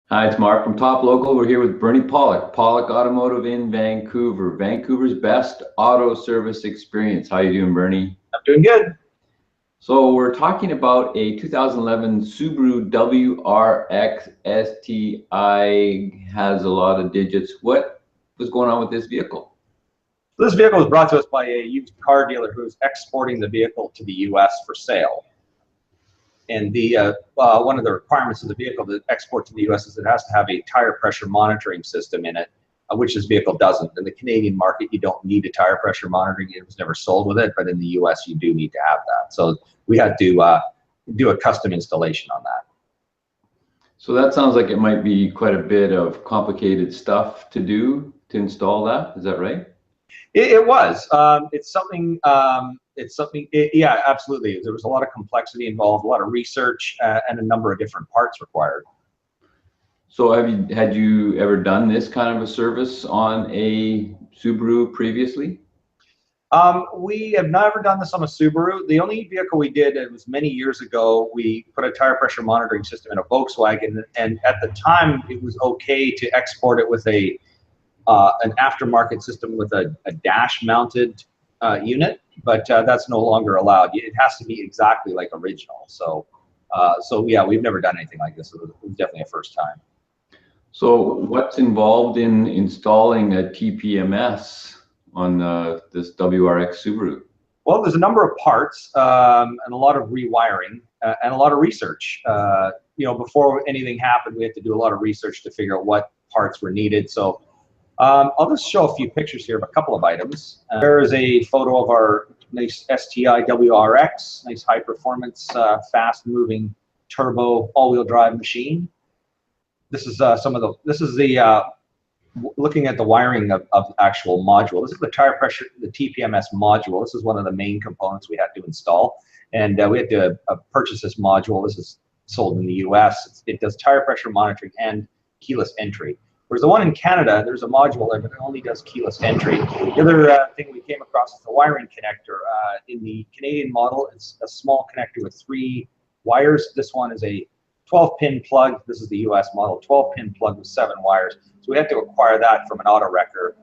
Hi, it's Mark from Top Local. We're here with Bernie Pawlik, Pawlik Automotive in Vancouver, Vancouver's best auto service experience. How you doing, Bernie? I'm doing good. So we're talking about a 2011 Subaru WRX STI. Has a lot of digits. What was going on with this vehicle? This vehicle was brought to us by a used car dealer who's exporting the vehicle to the U.S. for sale. And one of the requirements of the vehicle to export to the U.S. is it has to have a tire pressure monitoring system in it, which this vehicle doesn't. In the Canadian market, you don't need a tire pressure monitoring. It was never sold with it, but in the U.S., you do need to have that. So we had to do a custom installation on that. So that sounds like it might be quite a bit of complicated stuff to do to install that. Is that right? It was. It's something. Yeah, absolutely. There was a lot of complexity involved, a lot of research, and a number of different parts required. So had you ever done this kind of a service on a Subaru previously? We have never done this on a Subaru. The only vehicle we did, it was many years ago, we put a tire pressure monitoring system in a Volkswagen, and at the time it was okay to export it with an aftermarket system with a dash mounted unit, but that's no longer allowed. It has to be exactly like original. So yeah, we've never done anything like this. It was definitely a first time. So what's involved in installing a TPMS on this WRX Subaru? Well, there's a number of parts and a lot of rewiring and a lot of research. Before anything happened, we had to do a lot of research to figure out what parts were needed. So I'll just show a few pictures here of a couple of items. There is a photo of our nice STI WRX, nice high performance, fast moving turbo all-wheel drive machine. This is looking at the wiring of actual module. This is the tire pressure, the TPMS module. This is one of the main components we had to install, and we had to purchase this module. This is sold in the US. It does tire pressure monitoring and keyless entry. Whereas the one in Canada, there's a module there, but it only does keyless entry. The other thing we came across is the wiring connector. In the Canadian model, it's a small connector with 3 wires. This one is a 12-pin plug. This is the US model, 12-pin plug with 7 wires. So we had to acquire that from an auto wrecker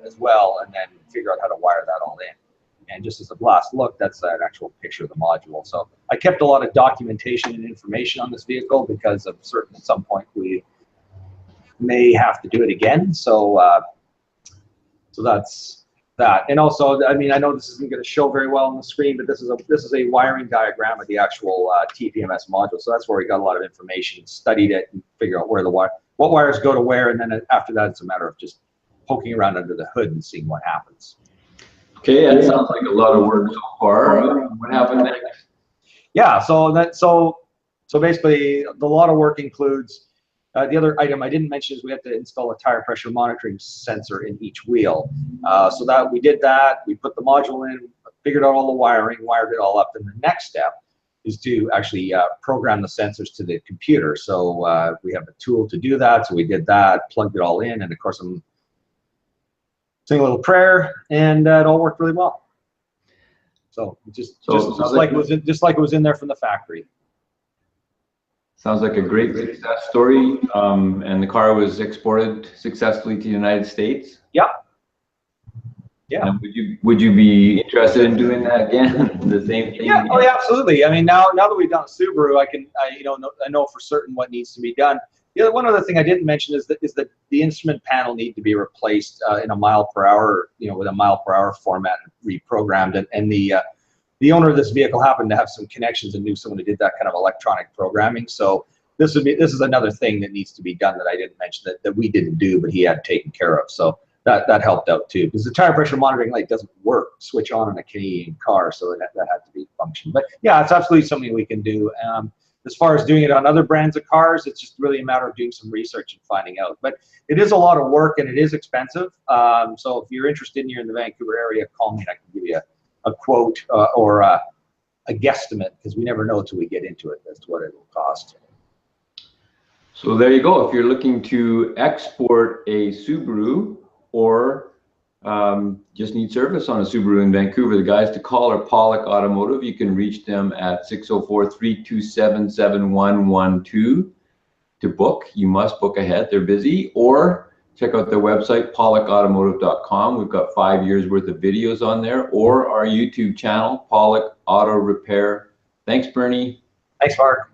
as well, and then figure out how to wire that all in. And just as a last look, that's an actual picture of the module. So I kept a lot of documentation and information on this vehicle because of certain at some point we may have to do it again. So that's that. And also, I mean, I know this isn't going to show very well on the screen, but this is a wiring diagram of the actual TPMS module. So that's where we got a lot of information, studied it, and figure out where what wires go to where, and then after that, it's a matter of just poking around under the hood and seeing what happens. Okay, that sounds like a lot of work so far. What happened next? Yeah, so basically, the lot of work includes. The other item I didn't mention is we had to install a tire pressure monitoring sensor in each wheel. So that we did that, we put the module in, figured out all the wiring, wired it all up, and the next step is to actually program the sensors to the computer. So we have a tool to do that, so we did that, plugged it all in, and of course I'm saying a little prayer, and it all worked really well. So just like it was in there from the factory. Sounds like a great success story, and the car was exported successfully to the United States. Yeah. Yeah. And would you be interested in doing that again? The same thing? Yeah. Oh, yeah, absolutely. I mean, now that we've done a Subaru, I know for certain what needs to be done. One other thing I didn't mention is that the instrument panel need to be replaced in a mile per hour, with a mile per hour format, reprogrammed, and the owner of this vehicle happened to have some connections and knew someone who did that kind of electronic programming. So this is another thing that needs to be done that I didn't mention that we didn't do, but he had taken care of. So that helped out too, because the tire pressure monitoring light doesn't switch on in a Canadian car, so that had to be function. But yeah, it's absolutely something we can do. As far as doing it on other brands of cars, it's just really a matter of doing some research and finding out. But it is a lot of work and it is expensive. So if you're interested and you're in the Vancouver area, call me and I can give you a quote or a guesstimate, because we never know until we get into it as to what it will cost. So there you go. If you're looking to export a Subaru or just need service on a Subaru in Vancouver, the guys to call are Pawlik Automotive. You can reach them at 604-327-7112. to book. You must book ahead. They're busy. Or check out their website, pawlikautomotive.com. We've got 5 years worth of videos on there, or our YouTube channel, Pawlik Auto Repair. Thanks, Bernie. Thanks, Mark.